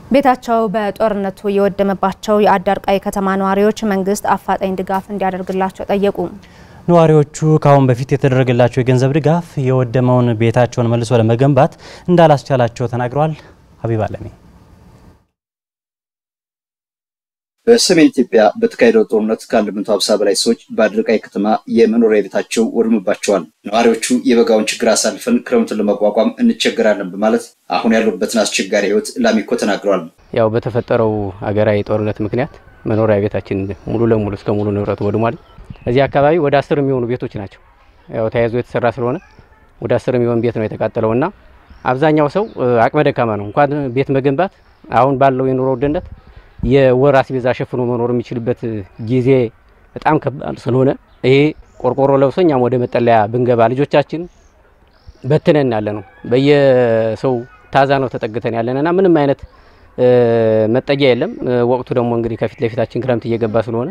ቤታቸው በጦርነቱ የወደመባቸው የአዳርቃይ ከተማ ነዋሪዎች መንግስት አፋጣኝ ድጋፍ እንዲያደርግላቸው ጠየቁ። ነዋሪዎቹ ካሁን በፊት የተደረገላቸው የገንዘብ ድጋፍ የወደመውን ቤታቸውን መልሶ ለመገንባት እንዳላስቻላቸው ተናግረዋል። ሀቢብ አለሚ በሰሜን ኢትዮጵያ በተካሄደው ጦርነት ከ150 በላይ ሰዎች በአዳርቃይ ከተማ የመኖሪያ ቤታቸው ወድሞባቸዋል። ነዋሪዎቹ የበጋውን ችግር አሳልፈን ክረምቱን ለመቋቋም እንቸገራለን በማለት አሁን ያሉበትን አስቸጋሪ ህይወት ላሚኮ ተናግረዋል። ያው በተፈጠረው ሀገራዊ ጦርነት ምክንያት መኖሪያ ቤታችን ሙሉ ለሙሉ እስከ ሙሉ ንብረት ወድሟል። እዚህ አካባቢ ወደ 10 የሚሆኑ ቤቶች ናቸው። ያው ተያይዞ የተሰራ ስለሆነ ወደ 10 የሚሆኑ ቤት ነው የተቃጠለውና አብዛኛው ሰው አቅመ ደካማ ነው። እንኳን ቤት መገንባት አሁን ባለው የኑሮ ውድነት የወር አስቤዛ ሸፍኖ መኖር የሚችልበት ጊዜ በጣም ከባድ ስለሆነ ይሄ ቆርቆሮ ለብሶኛም ወደ መጠለያ ብንገባ ልጆቻችን በትነን ያለ ነው። በየሰው ታዛ ነው ተጠግተን ያለንና ምንም አይነት መጠጊያ የለም። ወቅቱ ደግሞ እንግዲህ ከፊት ለፊታችን ክረምት እየገባ ስለሆነ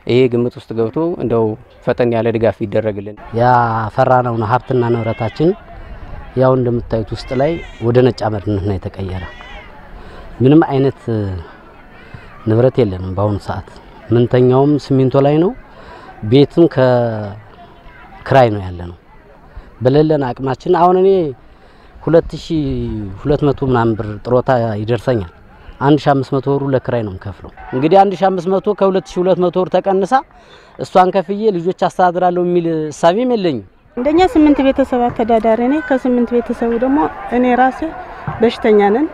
ይሄ ግምት ውስጥ ገብቶ እንደው ፈጠን ያለ ድጋፍ ይደረግልን። ያ ፈራነው ሀብትና ንብረታችን ያው እንደምታዩት ውስጥ ላይ ወደ ነጭ አመድነት ነው የተቀየረ። ምንም አይነት ንብረት የለንም። በአሁኑ ሰዓት ምንተኛውም ሲሚንቶ ላይ ነው። ቤትም ከክራይ ነው ያለነው። በለለን አቅማችን አሁን እኔ 2200 ምናምን ብር ጥሮታ ይደርሰኛል። 1500 ብሩ ለክራይ ነው የምከፍለው። እንግዲህ 1500 ከ2200 ብር ተቀንሳ እሷን ከፍዬ ልጆች አስተዳድራለሁ የሚል ሐሳብም የለኝም። እንደኛ 8 ቤተሰብ አስተዳዳሪ ነኝ። ከ8 ቤተሰቡ ደግሞ እኔ ራሴ በሽተኛ ነን።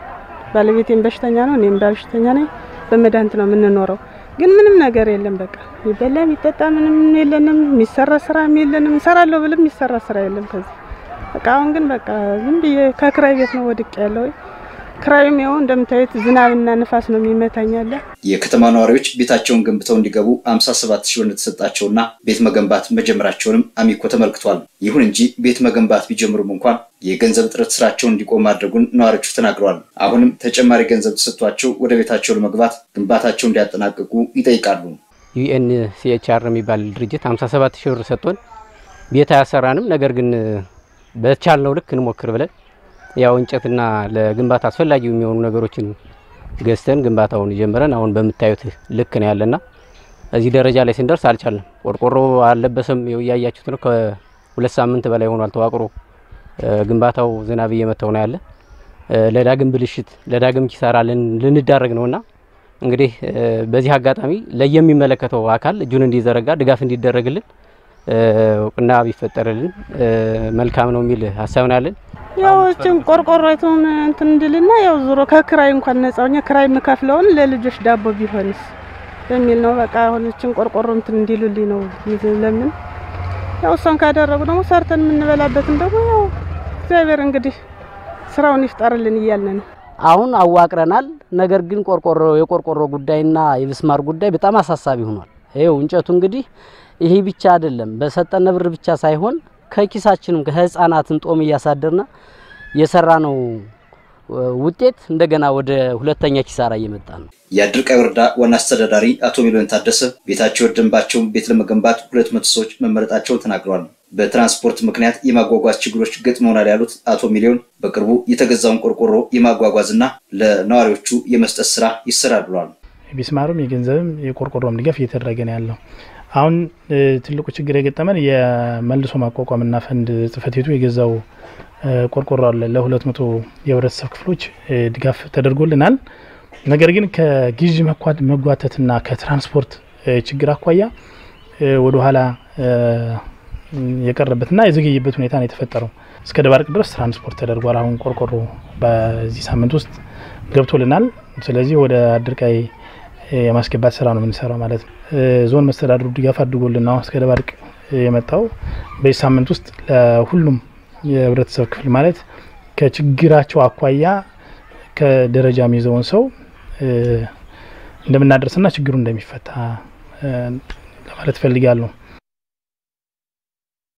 ባለቤቴም በሽተኛ ነው፣ እኔም በሽተኛ ነኝ። በመድኃኒት ነው የምንኖረው። ግን ምንም ነገር የለም። በቃ ይበላ ይጠጣ ምንም የለንም። የሚሰራ ስራ የለንም። ሰራለሁ ብለም የሚሰራ ስራ የለም። ከዚህ በቃ አሁን ግን በቃ ዝም ብዬ ከክራይ ቤት ነው ወድቄ ያለው። ክራዩም ያው እንደምታዩት ዝናብና ንፋስ ነው የሚመታኛለ። የከተማ ነዋሪዎች ቤታቸውን ገንብተው እንዲገቡ 57000 ብር ተሰጣቸውና ቤት መገንባት መጀመራቸውንም አሚኮ ተመልክቷል። ይሁን እንጂ ቤት መገንባት ቢጀምሩም እንኳን የገንዘብ ጥረት ስራቸውን እንዲቆም ማድረጉን ነዋሪዎቹ ተናግረዋል። አሁንም ተጨማሪ ገንዘብ ተሰጥቷቸው ወደ ቤታቸው ለመግባት ግንባታቸውን እንዲያጠናቅቁ ይጠይቃሉ። UNHCR የሚባል ድርጅት 57000 ብር ሰጥቶን ቤት አያሰራንም፣ ነገር ግን በቻልነው ልክ እንሞክር ብለን ያው እንጨትና ለግንባታ አስፈላጊ የሚሆኑ ነገሮችን ገዝተን ግንባታውን ጀምረን አሁን በመታየት ልክ ነው ያለና እዚህ ደረጃ ላይ ስንደርስ አልቻልንም። ቆርቆሮ አለበሰም ያያችሁት ነው። ከ2 ሳምንት በላይ ሆኗል ተዋቅሮ ግንባታው ዝናብ እየመታው ነው ያለ። ለዳግም ብልሽት ለዳግም ኪሳራ ልንዳረግ ነውና እንግዲህ በዚህ አጋጣሚ ለየሚመለከተው አካል እጁን እንዲዘረጋ ድጋፍ እንዲደረግልን እና ቢፈጠርልን መልካም ነው የሚል ሐሳብ ነው ያለን። ያው እቺን ቆርቆሮቱን እንትን እንድልና ያው ዙሮ ከክራይ እንኳን ነፃውኛ ክራይ መከፍለውን ለልጆች ዳቦ ቢሆንስ በሚል ነው። በቃ አሁን እቺን ቆርቆሮ እንትን እንዲሉልኝ ነው ለምን ያው ሰን ካደረጉ ደግሞ ሰርተን የምንበላበትን ደግሞ ያው እግዚአብሔር እንግዲህ ስራውን ይፍጠርልን ይያልን ነው። አሁን አዋቅረናል። ነገር ግን የቆርቆሮ ጉዳይና የብስማር ጉዳይ በጣም አሳሳቢ ሆኗል። ይሄው እንጨቱ እንግዲህ ይሄ ብቻ አይደለም በሰጠነ ብር ብቻ ሳይሆን ከኪሳችንም ከህፃናትን ጦም ያሳደርና የሰራነው ውጤት እንደገና ወደ ሁለተኛ ኪሳራ እየመጣ ነው። የአዳርቃይ ወረዳ ዋና አስተዳዳሪ አቶ ሚሊዮን ታደሰ ቤታቸው ወደምባቸው ቤት ለመገንባት 200 ሰዎች መመረጣቸው ተናግረዋል። በትራንስፖርት ምክንያት የማጓጓዝ ችግሮች ገጥመውናል ያሉት አቶ ሚሊዮን በቅርቡ የተገዛውን ቆርቆሮ የማጓጓዝና ለነዋሪዎቹ የመስጠት ስራ ይሰራል ብለዋል። ቢስማሩም የገንዘብም የቆርቆሮም ድጋፍ እየተደረገ ነው ያለው። አሁን ትልቁ ችግር የገጠመን የመልሶ ማቋቋምና ፈንድ ጽፈት ቤቱ የገዛው ቆርቆሮ አለ ለ200 የህብረተሰብ ክፍሎች ድጋፍ ተደርጎልናል። ነገር ግን ከግዥ መጓተትና ከትራንስፖርት ችግር አኳያ ወደ ኋላ የቀረበትና የዘገየበት ሁኔታ ነው የተፈጠረው። እስከ ደባርቅ ድረስ ትራንስፖርት ተደርጓል። አሁን ቆርቆሮ በዚህ ሳምንት ውስጥ ገብቶልናል። ስለዚህ ወደ አዳርቃይ የማስገባት ስራ ነው የምንሰራው ማለት ነው። ዞን መስተዳድሩ ድጋፍ አድርጎልና እስከ ደባርቅ የመጣው በዚህ ሳምንት ውስጥ ለሁሉም የህብረተሰብ ክፍል ማለት ከችግራቸው አኳያ ከደረጃ የሚይዘውን ሰው እንደምናደርስና ችግሩ እንደሚፈታ ለማለት ፈልጋለሁ።